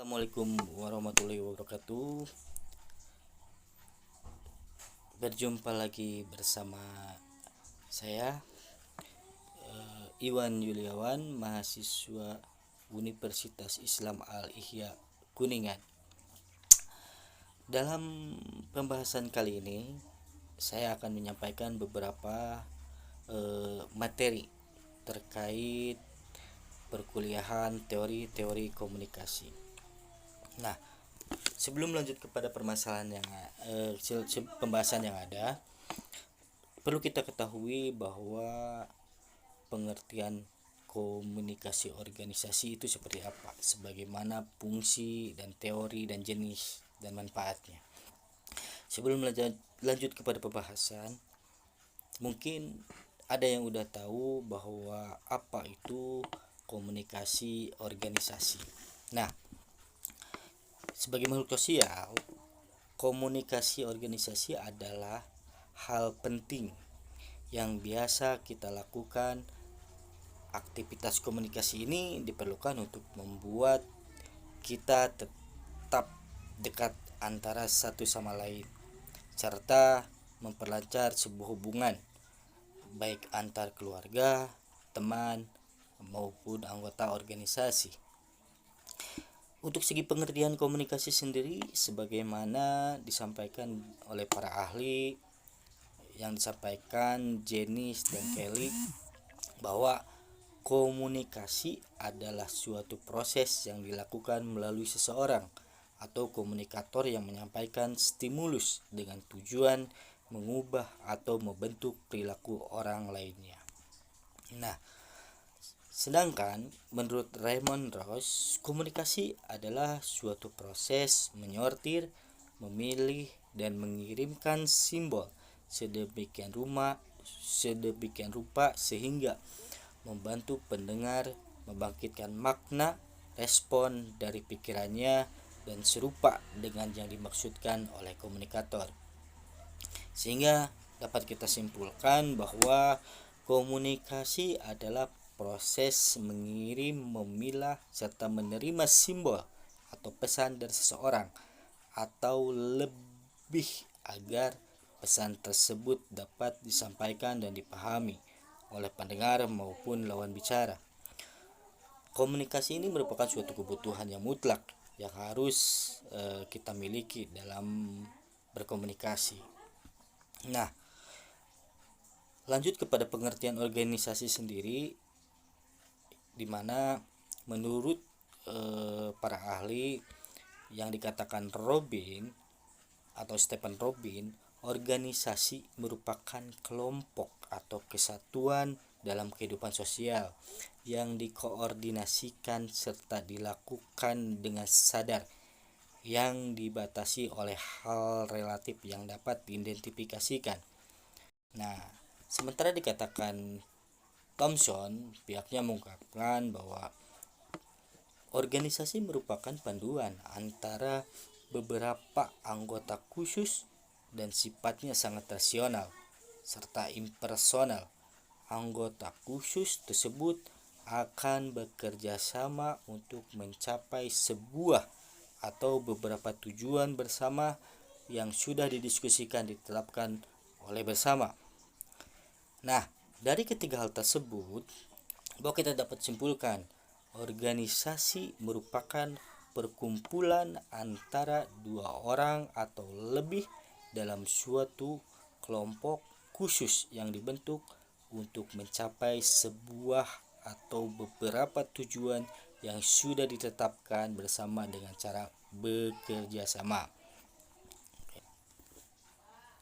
Assalamualaikum warahmatullahi wabarakatuh. Berjumpa lagi bersama saya Iwan Yuliawan, mahasiswa Universitas Islam Al-Ihya Kuningan. Dalam pembahasan kali ini saya akan menyampaikan beberapa materi terkait perkuliahan teori-teori komunikasi. Nah, sebelum lanjut kepada permasalahan yang pembahasan yang ada, perlu kita ketahui bahwa pengertian komunikasi organisasi itu seperti apa, sebagaimana fungsi dan teori dan jenis dan manfaatnya. Sebelum lanjut kepada pembahasan, mungkin ada yang udah tahu bahwa apa itu komunikasi organisasi. Nah, sebagai makhluk sosial, komunikasi organisasi adalah hal penting yang biasa kita lakukan. Aktivitas komunikasi ini diperlukan untuk membuat kita tetap dekat antara satu sama lain, serta memperlancar sebuah hubungan baik antar keluarga, teman, maupun anggota organisasi. Untuk segi pengertian komunikasi sendiri, sebagaimana disampaikan oleh para ahli, yang disampaikan Jenis dan Kelly, bahwa komunikasi adalah suatu proses yang dilakukan melalui seseorang atau komunikator yang menyampaikan stimulus dengan tujuan mengubah atau membentuk perilaku orang lainnya. Nah, sedangkan menurut Raymond Ross, komunikasi adalah suatu proses menyortir, memilih, dan mengirimkan simbol sedemikian rupa sehingga membantu pendengar membangkitkan makna, respon dari pikirannya, dan serupa dengan yang dimaksudkan oleh komunikator. Sehingga dapat kita simpulkan bahwa komunikasi adalah proses mengirim, memilah, serta menerima simbol atau pesan dari seseorang atau lebih agar pesan tersebut dapat disampaikan dan dipahami oleh pendengar maupun lawan bicara. Komunikasi ini merupakan suatu kebutuhan yang mutlak yang harus kita miliki dalam berkomunikasi. Nah, lanjut kepada pengertian organisasi sendiri, di mana menurut para ahli yang dikatakan Robin atau Stephen Robin, organisasi merupakan kelompok atau kesatuan dalam kehidupan sosial yang dikoordinasikan serta dilakukan dengan sadar, yang dibatasi oleh hal relatif yang dapat diidentifikasikan. Nah, sementara dikatakan Thomson, pihaknya mengungkapkan bahwa organisasi merupakan panduan antara beberapa anggota khusus dan sifatnya sangat rasional serta impersonal. Anggota khusus tersebut akan bekerja sama untuk mencapai sebuah atau beberapa tujuan bersama yang sudah didiskusikan ditetapkan oleh bersama. Nah, dari ketiga hal tersebut, bahwa kita dapat simpulkan organisasi merupakan perkumpulan antara dua orang atau lebih dalam suatu kelompok khusus yang dibentuk untuk mencapai sebuah atau beberapa tujuan yang sudah ditetapkan bersama dengan cara bekerja sama.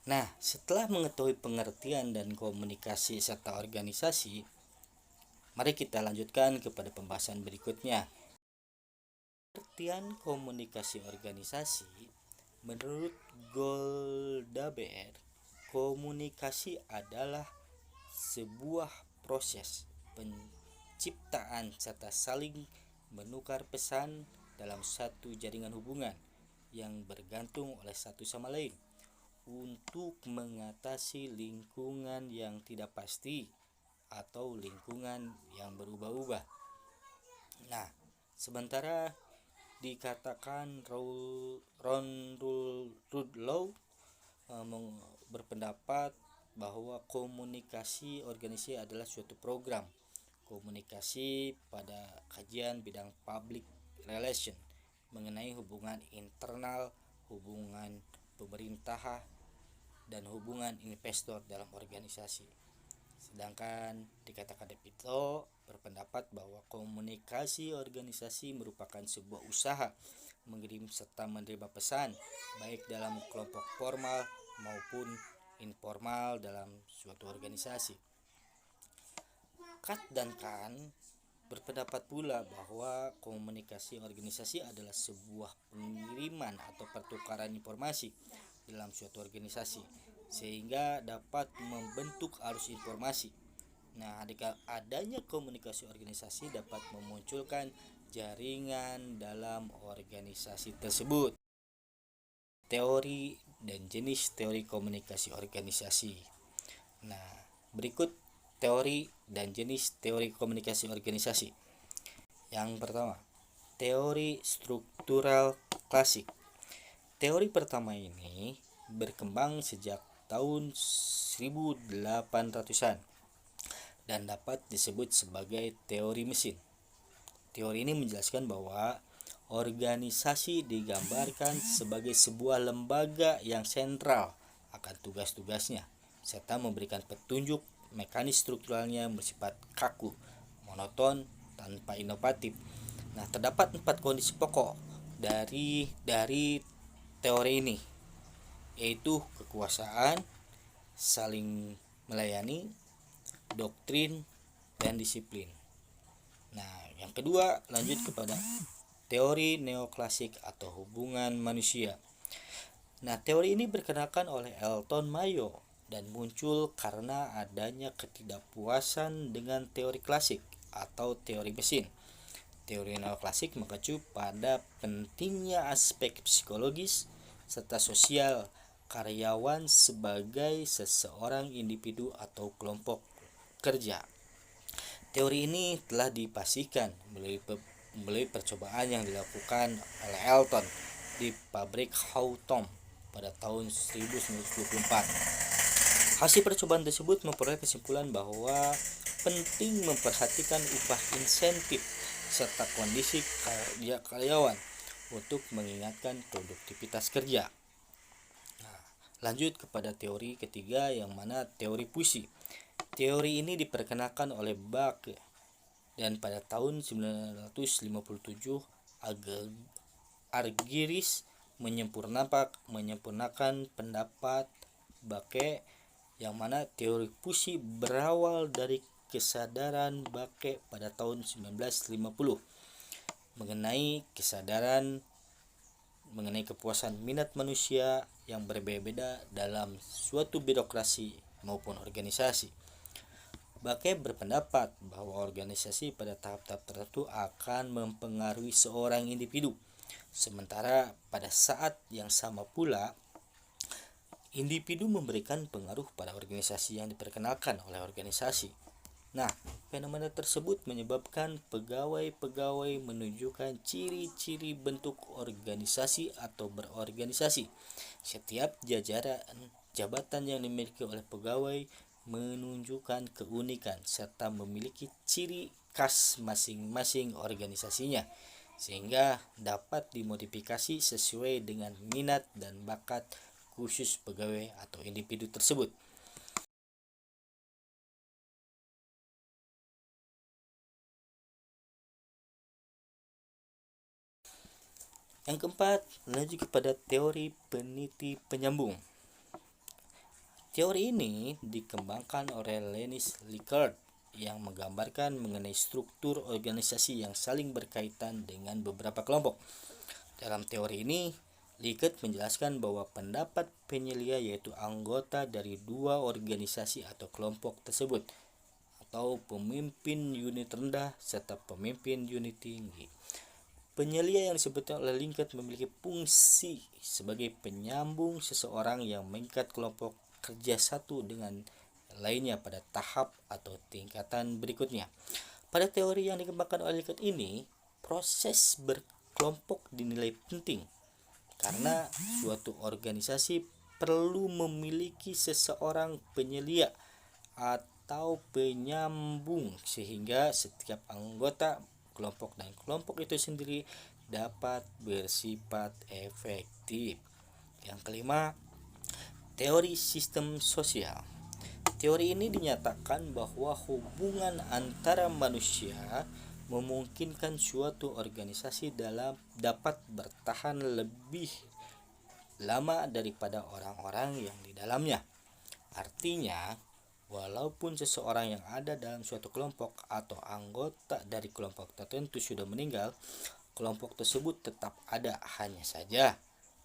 Nah, setelah mengetahui pengertian dan komunikasi serta organisasi, mari kita lanjutkan kepada pembahasan berikutnya. Pengertian komunikasi organisasi, menurut Goldaber, komunikasi adalah sebuah proses penciptaan serta saling menukar pesan dalam satu jaringan hubungan yang bergantung oleh satu sama lain untuk mengatasi lingkungan yang tidak pasti atau lingkungan yang berubah-ubah. Nah, sementara dikatakan Ron Rudlow berpendapat bahwa komunikasi organisasi adalah suatu program komunikasi pada kajian bidang public relation mengenai hubungan internal, hubungan pemerintah, dan hubungan investor dalam organisasi. Sedangkan dikatakan Depito berpendapat bahwa komunikasi organisasi merupakan sebuah usaha mengirim serta menerima pesan baik dalam kelompok formal maupun informal dalam suatu organisasi. Kat dan Kan berpendapat pula bahwa komunikasi organisasi adalah sebuah pengiriman atau pertukaran informasi dalam suatu organisasi sehingga dapat membentuk arus informasi. Nah, adanya komunikasi organisasi dapat memunculkan jaringan dalam organisasi tersebut. Teori dan jenis teori komunikasi organisasi. Nah, berikut teori dan jenis teori komunikasi organisasi. Yang pertama, teori struktural klasik. Teori pertama ini berkembang sejak tahun 1800-an dan dapat disebut sebagai teori mesin. Teori ini menjelaskan bahwa organisasi digambarkan sebagai sebuah lembaga yang sentral akan tugas-tugasnya serta memberikan petunjuk mekanis strukturalnya bersifat kaku, monoton, tanpa inovatif. Nah, terdapat 4 kondisi pokok dari teori ini, yaitu kekuasaan, saling melayani, doktrin, dan disiplin. Nah, yang kedua lanjut kepada teori neoklasik atau hubungan manusia. Nah, teori ini diperkenalkan oleh Elton Mayo dan muncul karena adanya ketidakpuasan dengan teori klasik atau teori mesin. Teori neoklasik mengacu pada pentingnya aspek psikologis serta sosial karyawan sebagai seseorang individu atau kelompok kerja. Teori ini telah dipastikan melalui percobaan yang dilakukan oleh Elton di pabrik Houghton pada tahun 1924. Hasil percobaan tersebut memperoleh kesimpulan bahwa penting memperhatikan upah insentif serta kondisi karyawan untuk mengingatkan produktivitas kerja. Nah, lanjut kepada teori ketiga yang mana teori puisi. Teori ini diperkenalkan oleh Bach dan pada tahun 1957 Argyris menyempurnakan pendapat Bach yang mana teori puisi berawal dari kesadaran Bach pada tahun 1950 mengenai kepuasan minat manusia yang berbeda-beda dalam suatu birokrasi maupun organisasi. Bach berpendapat bahwa organisasi pada tahap-tahap tertentu akan mempengaruhi seorang individu, sementara pada saat yang sama pula individu memberikan pengaruh pada organisasi yang diperkenalkan oleh organisasi. Nah, fenomena tersebut menyebabkan pegawai-pegawai menunjukkan ciri-ciri bentuk organisasi atau berorganisasi. Setiap jabatan yang dimiliki oleh pegawai menunjukkan keunikan serta memiliki ciri khas masing-masing organisasinya, sehingga dapat dimodifikasi sesuai dengan minat dan bakat khusus pegawai atau individu tersebut. Yang keempat, lanjut kepada teori peniti penyambung. Teori ini dikembangkan oleh Linus Likert yang menggambarkan mengenai struktur organisasi yang saling berkaitan dengan beberapa kelompok. Dalam teori ini, Likert menjelaskan bahwa pendapat penyelia yaitu anggota dari dua organisasi atau kelompok tersebut, atau pemimpin unit rendah serta pemimpin unit tinggi. Penyelia yang disebutkan oleh Likert memiliki fungsi sebagai penyambung seseorang yang mengikat kelompok kerja satu dengan lainnya pada tahap atau tingkatan berikutnya. Pada teori yang dikembangkan oleh Likert ini, proses kelompok dinilai penting karena suatu organisasi perlu memiliki seseorang penyelia atau penyambung sehingga setiap anggota kelompok dan kelompok itu sendiri dapat bersifat efektif. Yang kelima, teori sistem sosial. Teori ini dinyatakan bahwa hubungan antara manusia memungkinkan suatu organisasi dapat bertahan lebih lama daripada orang-orang yang di dalamnya. Artinya, walaupun seseorang yang ada dalam suatu kelompok atau anggota dari kelompok tertentu sudah meninggal, kelompok tersebut tetap ada, hanya saja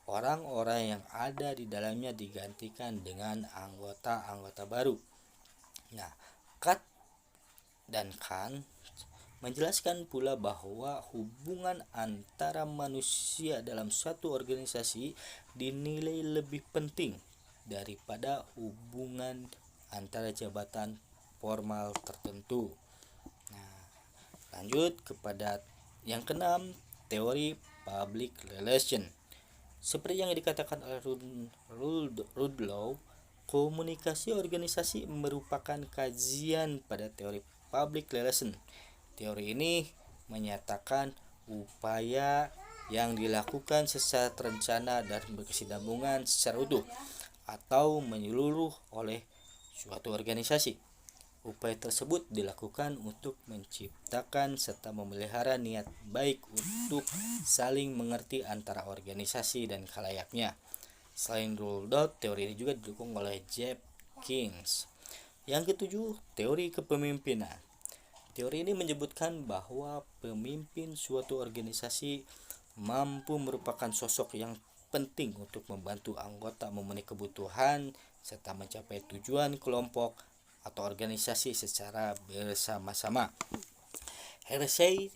orang-orang yang ada di dalamnya digantikan dengan anggota-anggota baru. Nah, Kat dan Khan menjelaskan pula bahwa hubungan antara manusia dalam suatu organisasi dinilai lebih penting daripada hubungan antara jabatan formal tertentu. Nah, lanjut kepada yang keenam, teori public relation. Seperti yang dikatakan oleh Rudlow, komunikasi organisasi merupakan kajian pada teori public relation. Teori ini menyatakan upaya yang dilakukan secara terencana dan berkesinambungan secara utuh atau menyeluruh oleh suatu organisasi. Upaya tersebut dilakukan untuk menciptakan serta memelihara niat baik untuk saling mengerti antara organisasi dan khalayaknya. Selain Rudlow, teori ini juga didukung oleh Jeff Kings. Yang ketujuh, teori kepemimpinan. Teori ini menyebutkan bahwa pemimpin suatu organisasi mampu merupakan sosok yang penting untuk membantu anggota memenuhi kebutuhan serta mencapai tujuan kelompok atau organisasi secara bersama-sama. Hersey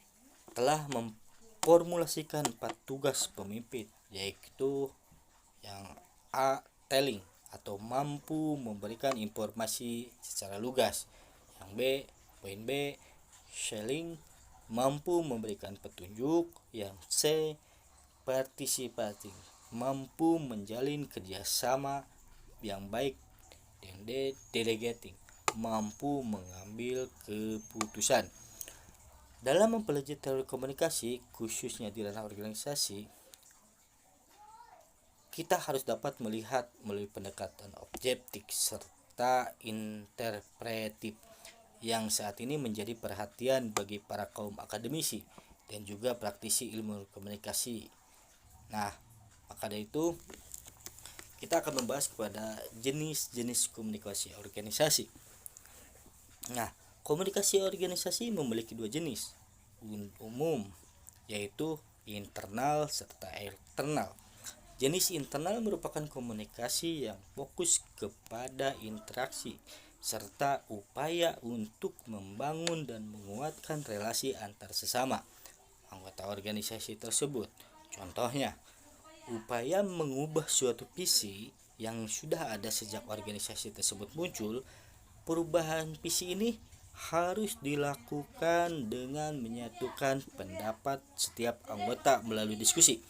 telah memformulasikan 4 tugas pemimpin, yaitu yang A. Telling atau mampu memberikan informasi secara lugas. Yang B. Poin B. Sharing, mampu memberikan petunjuk. Yang C. Participating, mampu menjalin kerjasama yang baik. Yang D. Delegating, mampu mengambil keputusan. Dalam mempelajari teori komunikasi, khususnya di ranah organisasi, kita harus dapat melihat melalui pendekatan objektif serta interpretif yang saat ini menjadi perhatian bagi para kaum akademisi dan juga praktisi ilmu komunikasi. Nah, maka dari itu kita akan membahas kepada jenis-jenis komunikasi organisasi. Nah, komunikasi organisasi memiliki 2 jenis umum, yaitu internal serta eksternal. Jenis internal merupakan komunikasi yang fokus kepada interaksi serta upaya untuk membangun dan menguatkan relasi antar sesama anggota organisasi tersebut. Contohnya, upaya mengubah suatu visi yang sudah ada sejak organisasi tersebut muncul. Perubahan visi ini harus dilakukan dengan menyatukan pendapat setiap anggota melalui diskusi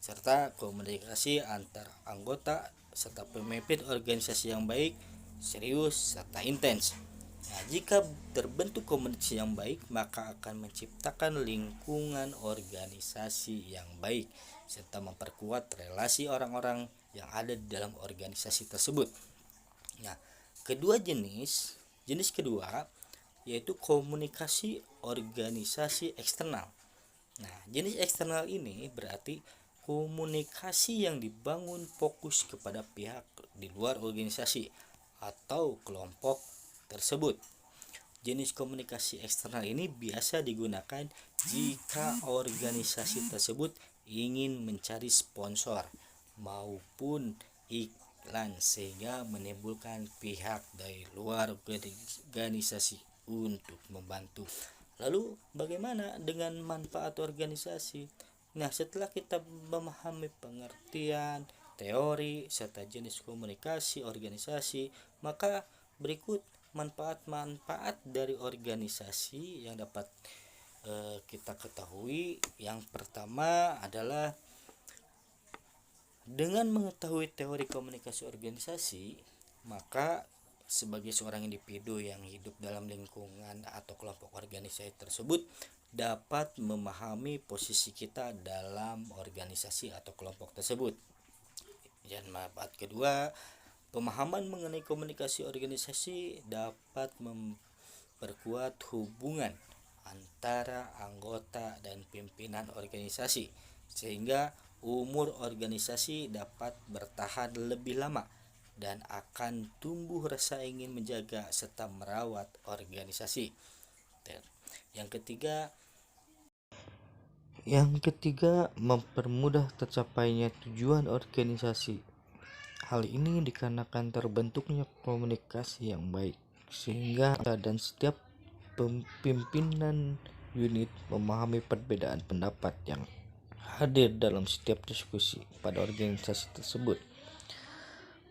serta komunikasi antar anggota serta pemimpin organisasi yang baik, serius, serta intens. Nah, jika terbentuk komunikasi yang baik, maka akan menciptakan lingkungan organisasi yang baik serta memperkuat relasi orang-orang yang ada di dalam organisasi tersebut. Nah, jenis kedua yaitu komunikasi organisasi eksternal. Nah, jenis eksternal ini berarti komunikasi yang dibangun fokus kepada pihak di luar organisasi atau kelompok tersebut. Jenis komunikasi eksternal ini biasa digunakan jika organisasi tersebut ingin mencari sponsor maupun iklan sehingga menimbulkan pihak dari luar organisasi untuk membantu. Lalu bagaimana dengan manfaat organisasi? Nah, setelah kita memahami pengertian, teori, serta jenis komunikasi organisasi, maka berikut manfaat-manfaat dari organisasi yang dapat kita ketahui. Yang pertama adalah dengan mengetahui teori komunikasi organisasi, maka sebagai seorang individu yang hidup dalam lingkungan atau kelompok organisasi tersebut dapat memahami posisi kita dalam organisasi atau kelompok tersebut. Dan manfaat kedua, pemahaman mengenai komunikasi organisasi dapat memperkuat hubungan antara anggota dan pimpinan organisasi, sehingga umur organisasi dapat bertahan lebih lama dan akan tumbuh rasa ingin menjaga serta merawat organisasi. Yang ketiga, mempermudah tercapainya tujuan organisasi. Hal ini dikarenakan terbentuknya komunikasi yang baik, sehingga dan setiap pimpinan unit memahami perbedaan pendapat yang hadir dalam setiap diskusi pada organisasi tersebut.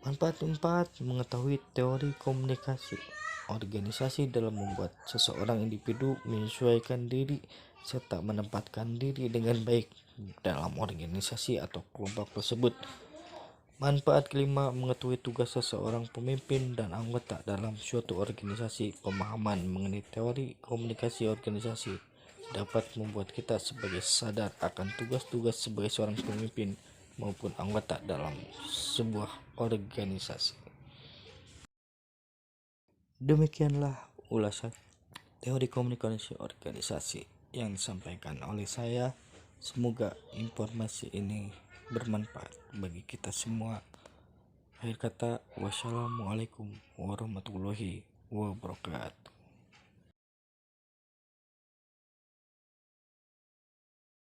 Manfaat 4, mengetahui teori komunikasi organisasi dalam membuat seseorang individu menyesuaikan diri serta menempatkan diri dengan baik dalam organisasi atau kelompok tersebut. Manfaat kelima, mengetahui tugas seseorang pemimpin dan anggota dalam suatu organisasi. Pemahaman mengenai teori komunikasi organisasi dapat membuat kita sebagai sadar akan tugas-tugas sebagai seorang pemimpin maupun anggota dalam sebuah organisasi. Demikianlah ulasan teori komunikasi organisasi yang disampaikan oleh saya. Semoga informasi ini bermanfaat bagi kita semua. Akhir kata, wassalamualaikum warahmatullahi wabarakatuh.